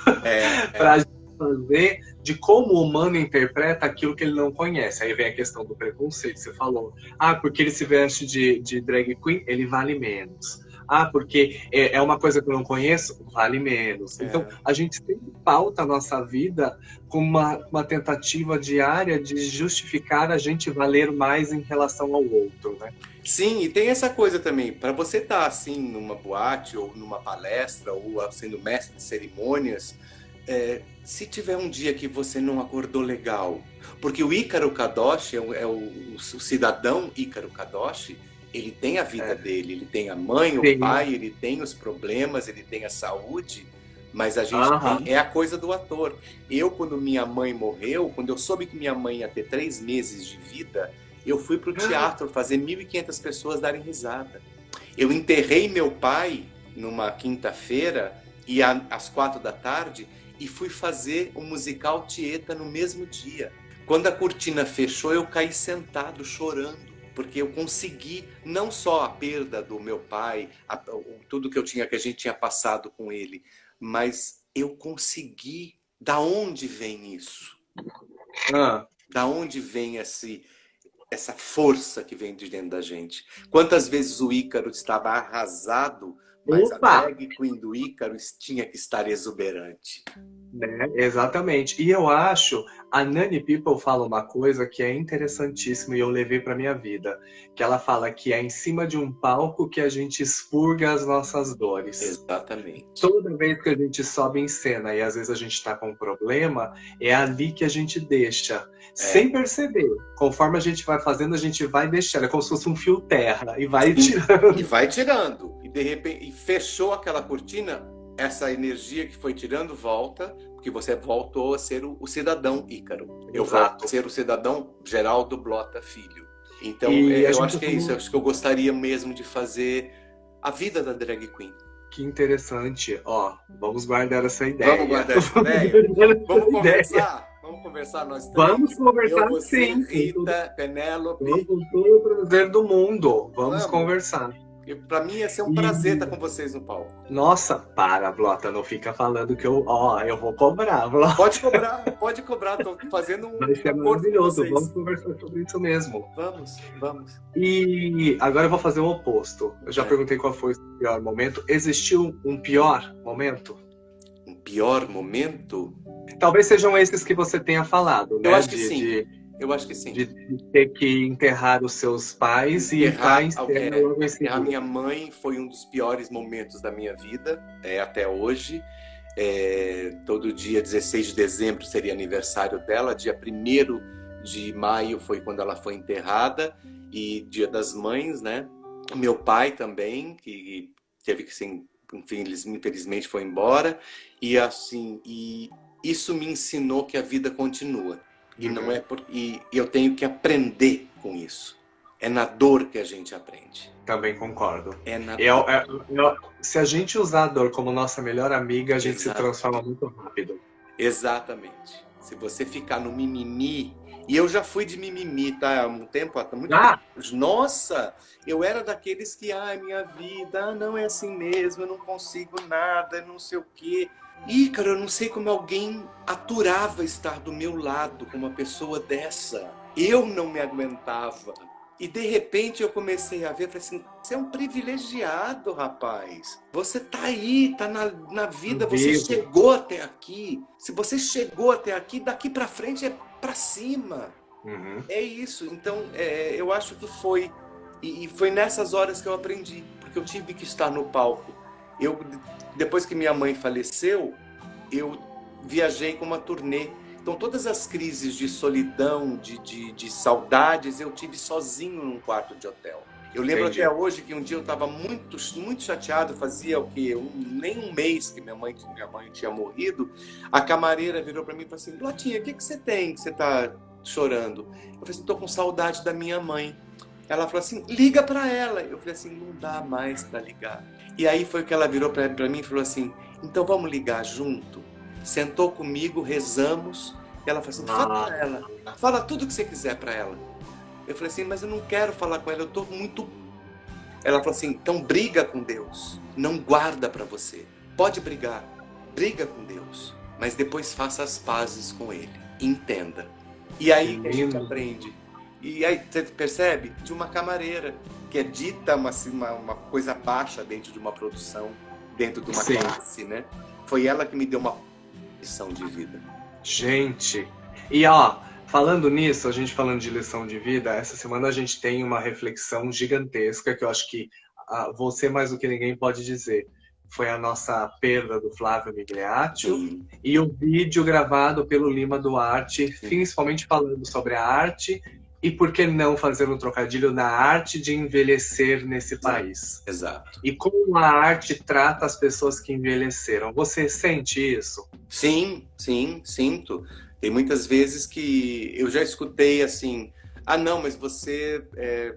para a gente fazer de como o humano interpreta aquilo que ele não conhece. Aí vem a questão do preconceito, você falou. Ah, porque ele se veste de drag queen, ele vale menos. Ah, porque é uma coisa que eu não conheço, vale menos. Então, a gente sempre pauta a nossa vida com uma tentativa diária de justificar a gente valer mais em relação ao outro, né? Sim, e tem essa coisa também, para você estar assim numa boate ou numa palestra ou sendo mestre de cerimônias, se tiver um dia que você não acordou legal, porque o Ícaro Kadoshi o cidadão Ícaro Kadoshi, ele tem a vida dele, ele tem a mãe, o pai, ele tem os problemas, ele tem a saúde, mas a gente tem, é a coisa do ator. Eu, quando minha mãe morreu, quando eu soube que minha mãe ia ter 3 meses de vida, eu fui pro teatro fazer 1.500 pessoas darem risada. Eu enterrei meu pai numa quinta-feira e às 4 da tarde e fui fazer o musical Tieta no mesmo dia. Quando a cortina fechou, eu caí sentado chorando, porque eu consegui não só a perda do meu pai, tudo que a gente tinha passado com ele, mas eu consegui. Da onde vem isso? Da onde vem essa força que vem de dentro da gente? Quantas vezes o Ícaro estava arrasado, mas a drag queen do Ícaro tinha que estar exuberante. Né? Exatamente. E eu acho, a Nani People fala uma coisa que é interessantíssima e eu levei para minha vida, que ela fala que é em cima de um palco que a gente expurga as nossas dores. Exatamente. Toda vez que a gente sobe em cena e às vezes a gente está com um problema, é ali que a gente deixa, sem perceber. Conforme a gente vai fazendo, a gente vai deixando. É como se fosse um fio terra e vai tirando. E vai tirando. E de repente, fechou aquela cortina, essa energia que foi tirando volta, porque você voltou a ser o cidadão Ícaro. Eu volto a ser o cidadão Geraldo Blota Filho. Então, eu acho que é isso. Eu acho que eu gostaria mesmo de fazer a vida da drag queen. Que interessante. Ó, vamos guardar essa ideia. Vamos guardar essa ideia? Vamos conversar? Vamos conversar nós três? Vamos conversar, você, sim. Rita, Penélope. Com todo o prazer do mundo. Vamos conversar. Para mim ia ser um prazer estar com vocês no palco. Nossa, para, Blota, não fica falando que eu vou cobrar, Blota. Pode cobrar, tô fazendo um Vai ser maravilhoso, vamos conversar sobre isso mesmo. Vamos. E agora eu vou fazer o oposto. Eu já perguntei qual foi o pior momento. Existiu um pior momento? Um pior momento? Talvez sejam esses que você tenha falado, né? Eu acho que sim. Eu acho que sim. De ter que enterrar os seus pais e entrar em cena logo em seguida. A minha mãe foi um dos piores momentos da minha vida, até hoje. Todo dia 16 de dezembro seria aniversário dela, dia 1º de maio foi quando ela foi enterrada, e dia das mães, né? Meu pai também, que teve que ser, infelizmente foi embora, e assim, e isso me ensinou que a vida continua. E não e eu tenho que aprender com isso. É na dor que a gente aprende. Também concordo. É na dor. Se a gente usar a dor como nossa melhor amiga, a gente se transforma muito rápido. Exatamente. Se você ficar no mimimi... E eu já fui de mimimi, tá? Há um tempo, muito tempo. Nossa! Eu era daqueles que, minha vida, não é assim mesmo, eu não consigo nada, não sei o quê. Ícaro, eu não sei como alguém aturava estar do meu lado com uma pessoa dessa. Eu não me aguentava. E de repente eu comecei a ver, falei assim, você é um privilegiado, rapaz. Você tá aí, tá na vida, você chegou até aqui. Se você chegou até aqui, daqui pra frente é pra cima. Uhum. É isso. Então, eu acho que foi. E foi nessas horas que eu aprendi, porque eu tive que estar no palco. Depois que minha mãe faleceu, eu viajei com uma turnê. Então, todas as crises de solidão, de saudades, eu tive sozinho num quarto de hotel. Eu lembro Entendi. até hoje que um dia eu estava muito, muito chateado, fazia o quê? Nem um mês que minha mãe tinha morrido. A camareira virou para mim e falou assim: Lotinha, o que você tem que você está chorando? Eu falei assim: estou com saudade da minha mãe. Ela falou assim: liga para ela. Eu falei assim: não dá mais para ligar. E aí foi que ela virou para mim e falou assim: então vamos ligar junto? Sentou comigo, rezamos. E ela falou assim: fala Ah, para ela, fala tudo que você quiser para ela. Eu falei assim: mas eu não quero falar com ela, eu tô muito... Ela falou assim: então briga com Deus, não guarda para você. Pode brigar, briga com Deus, mas depois faça as pazes com ele, entenda. E que aí que a gente lindo. aprende. E aí você percebe? De uma camareira, que é dita uma coisa baixa dentro de uma produção, dentro de uma Sim. classe, né? Foi ela que me deu uma lição de vida. Gente, e ó, falando nisso, a gente falando de lição de vida, essa semana a gente tem uma reflexão gigantesca que eu acho que você mais do que ninguém pode dizer. Foi a nossa perda do Flávio Migliaccio Sim. e o vídeo gravado pelo Lima Duarte, principalmente falando sobre a arte e por que não fazer um trocadilho na arte de envelhecer nesse país. Exato. E como a arte trata as pessoas que envelheceram. Você sente isso? Sim, sim, sinto. Tem muitas vezes que eu já escutei assim: ah, não, mas você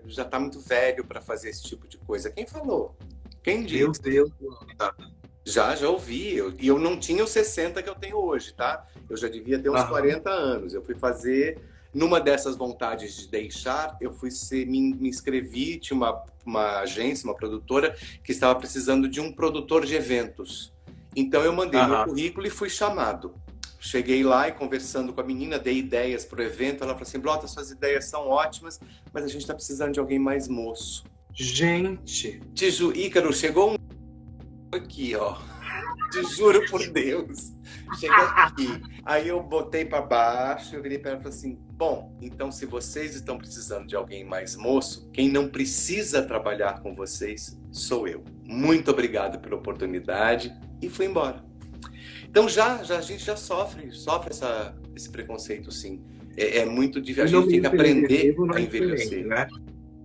já está muito velho para fazer esse tipo de coisa. Quem falou? Quem Meu disse? Deus. Já ouvi. E eu não tinha os 60 que eu tenho hoje, tá? Eu já devia ter uns 40 anos. Eu fui fazer, numa dessas vontades de deixar, me inscrevi, tinha uma agência, uma produtora, que estava precisando de um produtor de eventos. Então eu mandei meu currículo e fui chamado. Cheguei lá e conversando com a menina, dei ideias para o evento. Ela falou assim: Blota, suas ideias são ótimas, mas a gente está precisando de alguém mais moço. Gente! Ícaro, chegou um aqui, ó. Te juro por Deus. Chega aqui. Aí eu botei para baixo, eu virei para ela e falei assim: bom, então se vocês estão precisando de alguém mais moço, quem não precisa trabalhar com vocês sou eu. Muito obrigado pela oportunidade. E fui embora. Então a gente já sofre esse preconceito, sim. É muito difícil. A gente tem que aprender a envelhecer. Né?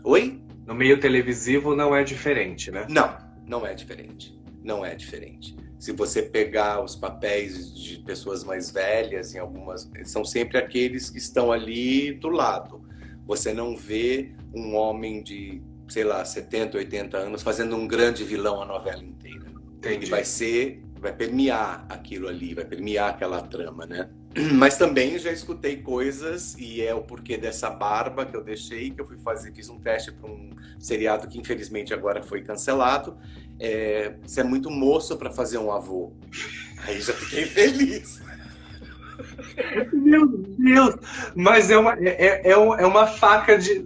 Oi? No meio televisivo não é diferente, né? Não é diferente. Não é diferente. Se você pegar os papéis de pessoas mais velhas, em algumas, são sempre aqueles que estão ali do lado. Você não vê um homem de, sei lá, 70, 80 anos fazendo um grande vilão a novela inteira. Entendi. Ele vai permear aquilo ali, vai permear aquela trama, né? Mas também já escutei coisas, e é o porquê dessa barba que eu deixei, que eu fiz um teste para um seriado que infelizmente agora foi cancelado. Você é muito moço para fazer um avô. Aí já fiquei feliz. Meu Deus! Mas é uma faca de...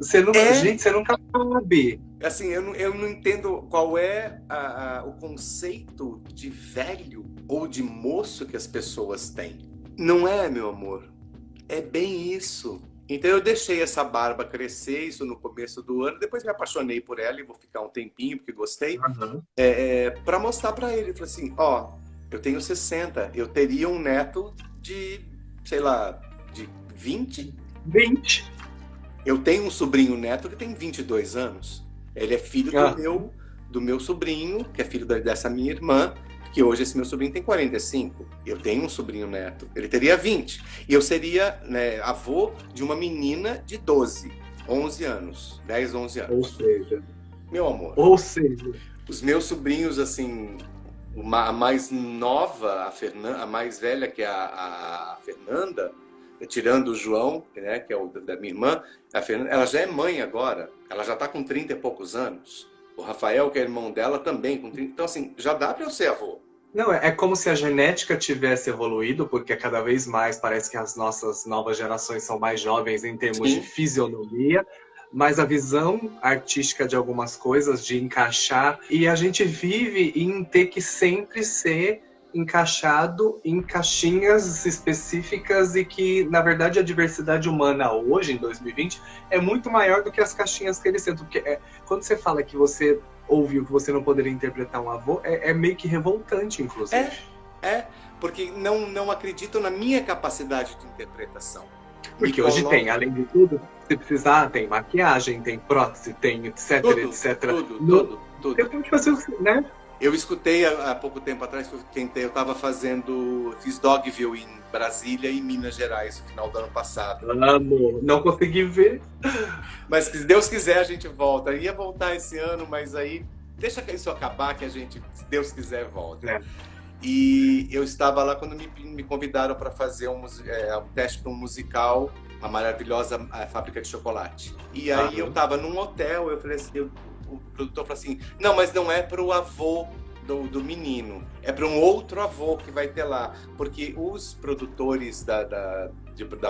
Gente, você nunca sabe. Assim, eu não entendo qual é o conceito de velho ou de moço que as pessoas têm. Não é, meu amor? É bem isso. Então eu deixei essa barba crescer, isso no começo do ano, depois me apaixonei por ela e vou ficar um tempinho porque gostei, para mostrar para ele. Eu falei assim: ó, eu tenho 60, eu teria um neto de, sei lá, de 20. Eu tenho um sobrinho neto que tem 22 anos. Ele é filho do meu sobrinho, que é filho dessa minha irmã, que hoje esse meu sobrinho tem 45. Eu tenho um sobrinho neto, ele teria 20. E eu seria, né, avô de uma menina de 11 anos. 10, 11 anos. Ou seja... Meu amor. Ou seja... Os meus sobrinhos, assim, a mais nova, a mais velha, que é a Fernanda, tirando o João, né, que é o da minha irmã, a Fernanda, ela já é mãe agora. Ela já está com 30 e poucos anos. O Rafael, que é irmão dela, também com 30. Então, assim, já dá para eu ser avô. Não, é como se a genética tivesse evoluído, porque cada vez mais parece que as nossas novas gerações são mais jovens em termos de fisionomia, mas a visão artística de algumas coisas, de encaixar, e a gente vive em ter que sempre ser encaixado em caixinhas específicas e que, na verdade, a diversidade humana hoje, em 2020, é muito maior do que as caixinhas que eles tentam. Porque quando você fala que você ouviu que você não poderia interpretar um avô, é meio que revoltante, inclusive. Porque não acreditam na minha capacidade de interpretação. Porque hoje tem, além de tudo, se precisar, tem maquiagem, tem prótese, tem etc, tudo, etc. Tudo. Você pode fazer, né? Eu escutei há pouco tempo atrás, eu estava fiz Dogville em Brasília e Minas Gerais no final do ano passado. Amo, não consegui ver. Mas se Deus quiser a gente volta. Eu ia voltar esse ano, mas aí deixa isso acabar que a gente, se Deus quiser, volta. E eu estava lá quando me convidaram para fazer um teste para um musical, a maravilhosa Fábrica de Chocolate. E aí eu estava num hotel, eu falei assim, o produtor falou assim, não, mas não é para o avô do menino, é para um outro avô que vai ter lá, porque os produtores da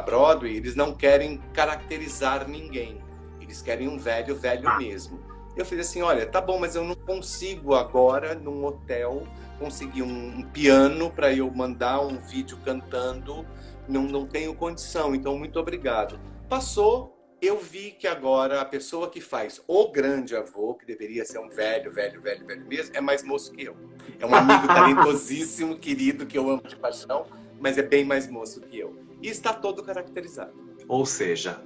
Broadway, eles não querem caracterizar ninguém, eles querem um velho mesmo. Eu falei assim, olha, tá bom, mas eu não consigo agora, num hotel, conseguir um piano para eu mandar um vídeo cantando, não tenho condição, então muito obrigado. Passou, eu vi que agora a pessoa que faz o grande avô, que deveria ser um velho mesmo, é mais moço que eu. É um amigo talentosíssimo, querido, que eu amo de paixão, mas é bem mais moço que eu. E está todo caracterizado. Ou seja...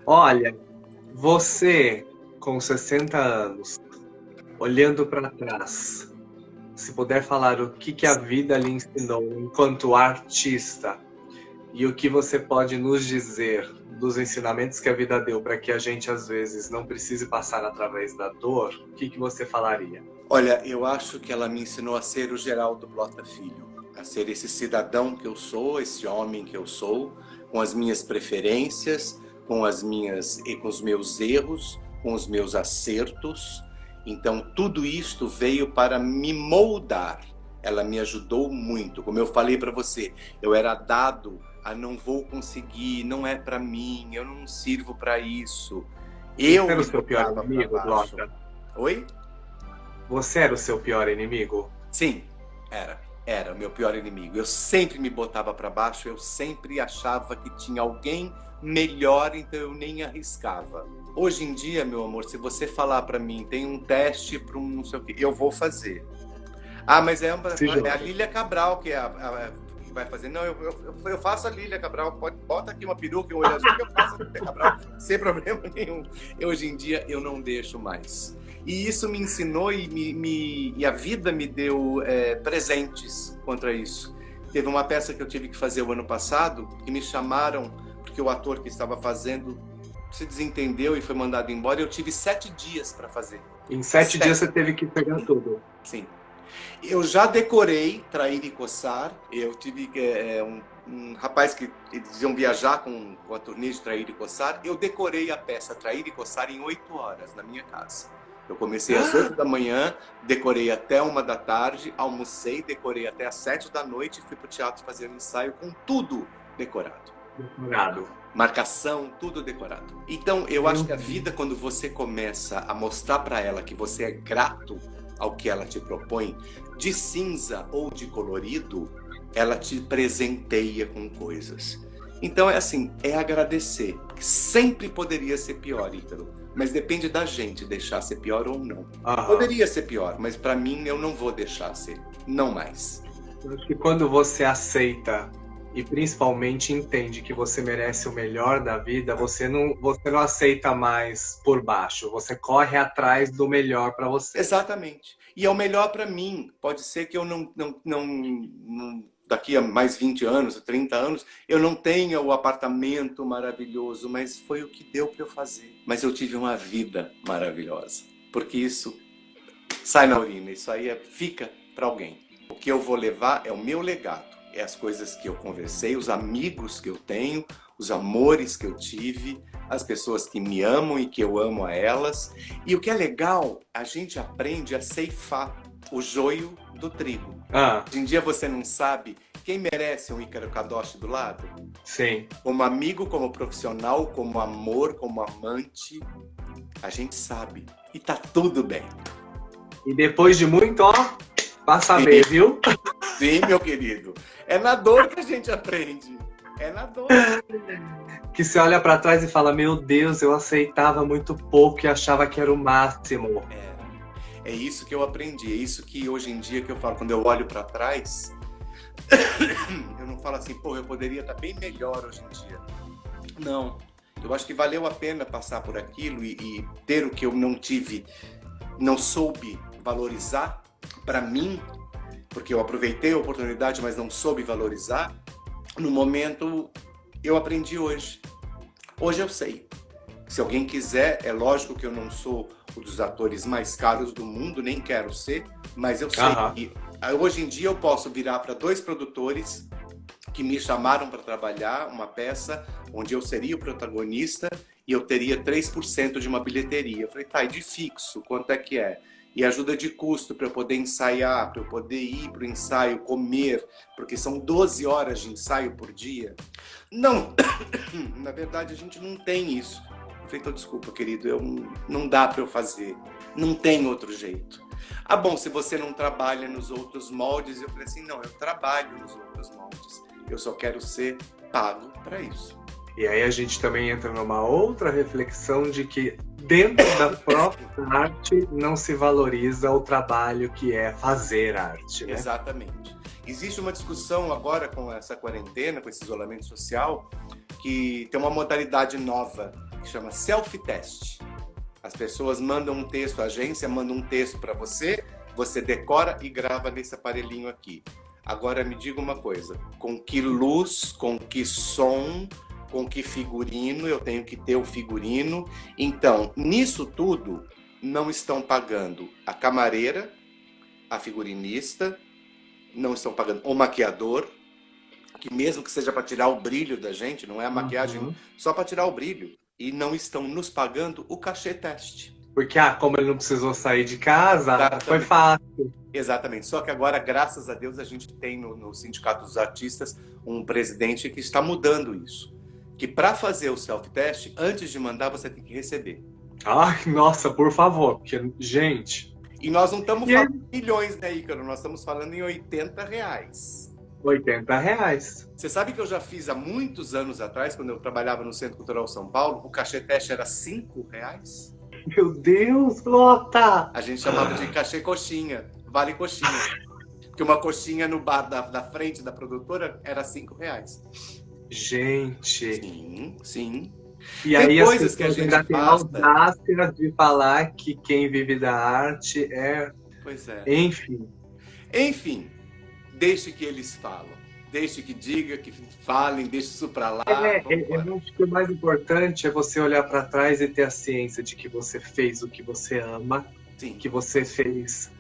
Olha, você, com 60 anos, olhando para trás, se puder falar o que a vida lhe ensinou enquanto artista e o que você pode nos dizer dos ensinamentos que a vida deu para que a gente, às vezes, não precise passar através da dor, o que você falaria? Olha, eu acho que ela me ensinou a ser o Geraldo Blota Filho, a ser esse cidadão que eu sou, esse homem que eu sou, com as minhas preferências, com os meus erros, com os meus acertos. Então, tudo isto veio para me moldar. Ela me ajudou muito. Como eu falei para você, eu era dado a não vou conseguir, não é para mim, eu não sirvo para isso. Eu era o seu pior inimigo, Blota? Oi? Você era o seu pior inimigo? Sim, era o meu pior inimigo. Eu sempre me botava para baixo, eu sempre achava que tinha alguém melhor, então eu nem arriscava. Hoje em dia, meu amor, se você falar para mim, tem um teste para um não sei o quê, eu vou fazer. Ah, mas é a Lília Cabral que que vai fazer. Não, eu faço a Lília Cabral, bota aqui uma peruca e um olho azul que eu faço a Lília Cabral, sem problema nenhum. Hoje em dia, eu não deixo mais. E isso me ensinou e a vida me deu presentes contra isso. Teve uma peça que eu tive que fazer o ano passado, que me chamaram, porque o ator que estava fazendo se desentendeu e foi mandado embora. Eu tive 7 dias para fazer. Em 7 dias você teve que pegar tudo? Sim. Eu já decorei Trair e Coçar. Eu tive um rapaz que eles iam viajar com a turnê de Trair e Coçar. Eu decorei a peça Trair e Coçar em 8 horas na minha casa. Eu comecei às 8 da manhã, decorei até 1 da tarde, almocei, decorei até às 7 da noite e fui para o teatro fazer um ensaio com tudo decorado. Marcação, tudo decorado. Então, eu acho que a vida, quando você começa a mostrar para ela que você é grato ao que ela te propõe, de cinza ou de colorido, ela te presenteia com coisas. Então, é agradecer. Sempre poderia ser pior, Ícaro, mas depende da gente deixar ser pior ou não. Poderia ser pior, mas para mim eu não vou deixar ser. Não mais. Eu acho que quando você aceita e principalmente entende que você merece o melhor da vida, você não aceita mais por baixo, você corre atrás do melhor para você. Exatamente. E é o melhor para mim. Pode ser que eu não daqui a mais 20 anos, 30 anos, eu não tenha o apartamento maravilhoso, mas foi o que deu para eu fazer. Mas eu tive uma vida maravilhosa, porque isso sai na urina, isso aí fica para alguém. O que eu vou levar é o meu legado. É as coisas que eu conversei, os amigos que eu tenho, os amores que eu tive, as pessoas que me amam e que eu amo a elas. E o que é legal, a gente aprende a ceifar o joio do trigo. Hoje em dia você não sabe quem merece um Ícaro Kadoshi do lado? Sim. Como amigo, como profissional, como amor, como amante, a gente sabe. E tá tudo bem. E depois de muito, Pra saber, viu? Sim, meu querido. É na dor que a gente aprende. É na dor. Que você olha pra trás e fala, meu Deus, eu aceitava muito pouco e achava que era o máximo. É isso que eu aprendi. É isso que hoje em dia que eu falo, quando eu olho pra trás, eu não falo assim, pô, eu poderia estar bem melhor hoje em dia. Não. Eu acho que valeu a pena passar por aquilo e ter o que eu não tive, não soube valorizar para mim, porque eu aproveitei a oportunidade, mas não soube valorizar. No momento, eu aprendi hoje. Hoje eu sei. Se alguém quiser, é lógico que eu não sou um dos atores mais caros do mundo, nem quero ser, mas eu sei que hoje em dia eu posso virar para 2 produtores que me chamaram para trabalhar uma peça onde eu seria o protagonista e eu teria 3% de uma bilheteria. Eu falei, tá, e de fixo, quanto é que é? E ajuda de custo para eu poder ensaiar, para eu poder ir para o ensaio, comer, porque são 12 horas de ensaio por dia. Não, na verdade a gente não tem isso. Eu falei, então desculpa, querido, não dá para eu fazer, não tem outro jeito. Ah, bom, se você não trabalha nos outros moldes, eu falei assim, não, eu trabalho nos outros moldes, eu só quero ser pago para isso. E aí a gente também entra numa outra reflexão de que dentro da própria arte não se valoriza o trabalho que é fazer arte, né? Exatamente. Existe uma discussão agora com essa quarentena, com esse isolamento social, que tem uma modalidade nova que chama self-test. As pessoas mandam um texto, a agência manda um texto para você, você decora e grava nesse aparelhinho aqui. Agora me diga uma coisa, com que luz, com que som, com que figurino, eu tenho que ter o figurino. Então, nisso tudo, não estão pagando a camareira, a figurinista, não estão pagando o maquiador, que mesmo que seja para tirar o brilho da gente, não é a maquiagem, só para tirar o brilho. E não estão nos pagando o cachê teste. Porque, como ele não precisou sair de casa, foi fácil. Exatamente. Só que agora, graças a Deus, a gente tem no Sindicato dos Artistas um presidente que está mudando isso. Que para fazer o self-test, antes de mandar, você tem que receber. Ai, nossa, por favor, porque, gente... E nós não estamos falando em milhões, né, Ícaro? Nós estamos falando em R$80. R$80. Você sabe que eu já fiz há muitos anos atrás, quando eu trabalhava no Centro Cultural São Paulo, o cachê teste era R$5? Meu Deus, Lota! A gente chamava de cachê coxinha, vale coxinha. Porque uma coxinha no bar da frente da produtora era R$5. Gente! Sim, sim. E aí as pessoas que a gente ainda tem a audácia de falar que quem vive da arte é... Pois é. Enfim, deixe que eles falam. Deixe que diga, que falem, deixe isso pra lá. Eu acho que o mais importante é você olhar para trás e ter a ciência de que você fez o que você ama, Sim. Que você fez,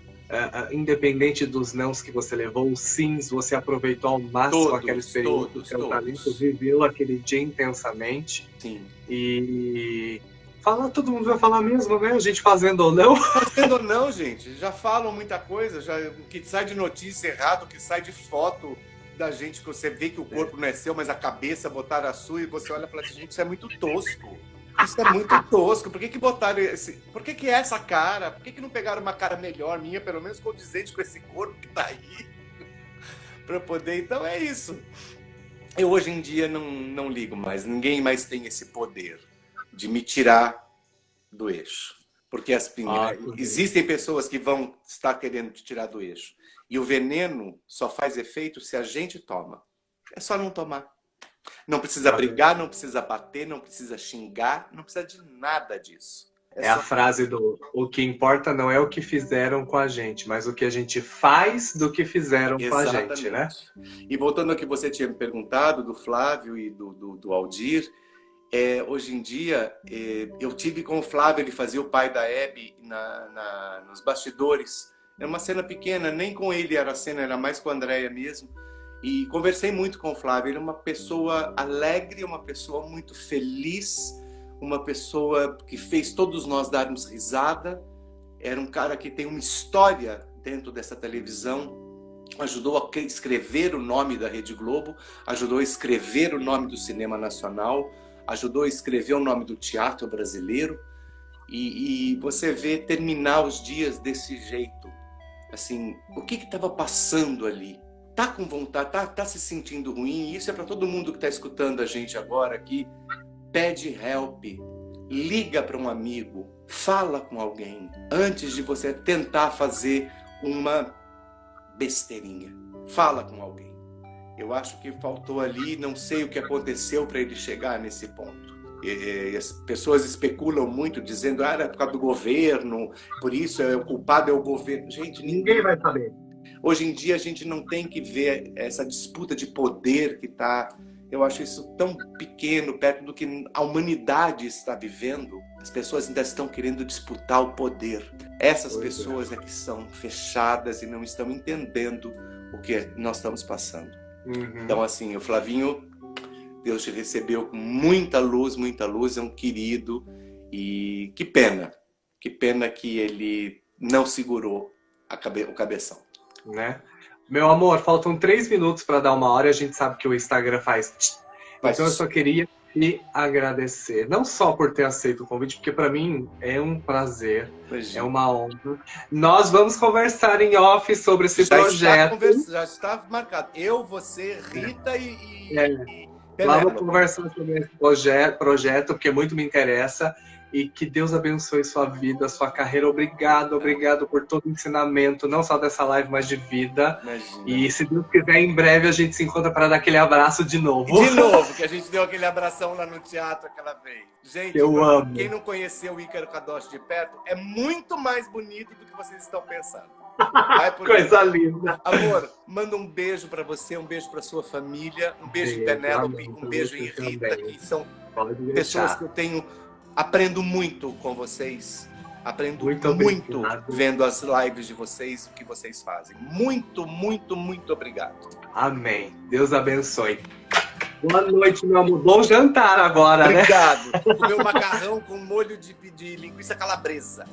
independente dos nãos que você levou, os sims, você aproveitou ao máximo aquela experiência, o seu talento, viveu aquele dia intensamente. Sim. E falar, todo mundo vai falar mesmo, né? A gente fazendo ou não. Fazendo ou não, gente. Já falam muita coisa, o que sai de notícia errado, o que sai de foto da gente, que você vê que o corpo não é seu, mas a cabeça botaram a sua, e você olha e fala assim, gente, isso é muito tosco. Isso é muito tosco. Por que botaram esse... Por que é essa cara? Por que não pegaram uma cara melhor, minha, pelo menos condizente com esse corpo que tá aí? Pra poder... Então é isso. Eu hoje em dia não ligo mais. Ninguém mais tem esse poder de me tirar do eixo. Porque existem pessoas que vão estar querendo te tirar do eixo. E o veneno só faz efeito se a gente toma. É só não tomar. Não precisa brigar, não precisa bater, não precisa xingar, não precisa de nada disso. É a frase do o que importa não é o que fizeram com a gente, mas o que a gente faz do que fizeram com a gente, né? E voltando ao que você tinha me perguntado, do Flávio e do Aldir, hoje em dia, eu tive com o Flávio, ele fazia o pai da Hebe nos bastidores. Era uma cena pequena, nem com ele era a cena, era mais com a Andréia mesmo. E conversei muito com o Flávio. Ele é uma pessoa alegre, uma pessoa muito feliz, uma pessoa que fez todos nós darmos risada. Era um cara que tem uma história dentro dessa televisão. Ajudou a escrever o nome da Rede Globo, ajudou a escrever o nome do cinema nacional, ajudou a escrever o nome do teatro brasileiro. E você vê terminar os dias desse jeito. assim, o que estava passando ali? Tá com vontade, tá se sentindo ruim? Isso é para todo mundo que está escutando a gente agora aqui. Pede help, liga para um amigo, fala com alguém, antes de você tentar fazer uma besteirinha. Fala com alguém. Eu acho que faltou ali, não sei o que aconteceu para ele chegar nesse ponto. As pessoas especulam muito, dizendo que é por causa do governo, por isso o culpado é o governo. Gente, ninguém vai saber. Hoje em dia a gente não tem que ver essa disputa de poder que está... Eu acho isso tão pequeno, perto do que a humanidade está vivendo. As pessoas ainda estão querendo disputar o poder. Essas pessoas é que são fechadas e não estão entendendo o que nós estamos passando. Então, assim, o Flavinho, Deus te recebeu com muita luz, é um querido. E que pena que ele não segurou o cabeção. Né? Meu amor, faltam 3 minutos para dar 1h e a gente sabe que o Instagram faz. Então eu só queria te agradecer, não só por ter aceito o convite, porque para mim é um prazer, é uma honra. Nós vamos conversar em off sobre esse projeto. Já está marcado. Eu, você, Rita e Vamos conversar sobre esse projeto, porque muito me interessa. E que Deus abençoe sua vida, sua carreira. Obrigado por todo o ensinamento, não só dessa live, mas de vida. Imagina. E se Deus quiser, em breve a gente se encontra para dar aquele abraço de novo. De novo, que a gente deu aquele abração lá no teatro aquela vez. Gente, eu amo. Quem não conheceu o Ícaro Kadoshi de perto, é muito mais bonito do que vocês estão pensando. Coisa linda. Amor, manda um beijo para você, um beijo para sua família, um beijo em Penélope, um beijo em Rita, que são pessoas que eu aprendo muito com vocês. Aprendo muito vendo as lives de vocês, o que vocês fazem. Muito obrigado. Amém. Deus abençoe. Boa noite, meu amor. Bom jantar agora, obrigado. Né? Comer um macarrão com molho de linguiça calabresa.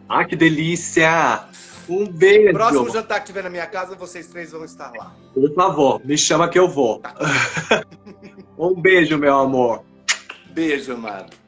Ah, que delícia! Um beijo. Próximo jantar que tiver na minha casa, vocês 3 vão estar lá. Por favor, me chama que eu vou. Tá. Um beijo, meu amor. Beijo, amado.